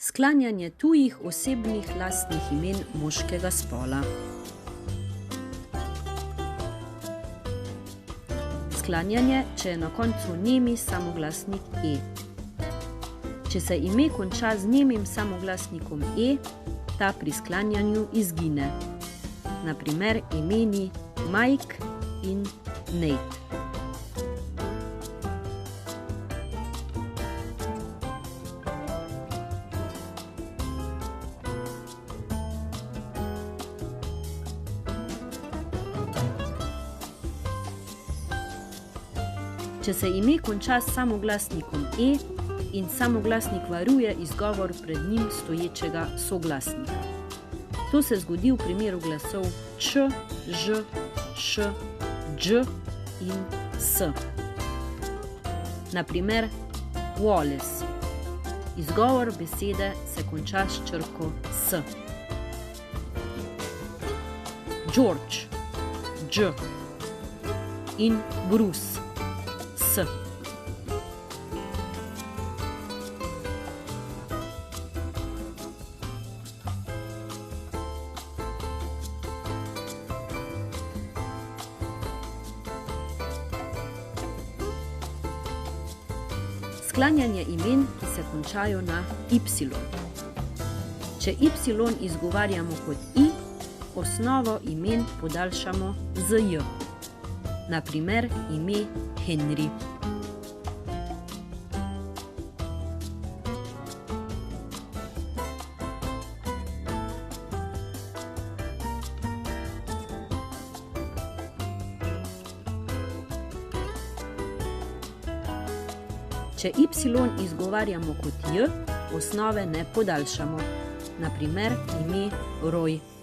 Sklanjanje tujih osebnih lastnih imen moškega spola. Sklanjanje, če je na koncu nemi samoglasnik e. Če se ime konča z nemim samoglasnikom e, ta pri sklanjanju izgine. Na primer imeni Mike in Nate. Če se ime konča s samoglasnikom e in samoglasnik varuje izgovor pred njim stoječega soglasnika. To se zgodi v primeru glasov č, ž, š, dž in s. Na primer Wallace. Izgovor besede se konča s črko s. George, dž in Bruce, s. Sklanjanje imen, ki se končajo na y. Če y izgovarjamo kot i, osnovo imen podaljšamo z j. Na primer ime Henry. Če y izgovarjamo kot j, osnove ne podaljšamo. Na primer ime Roy.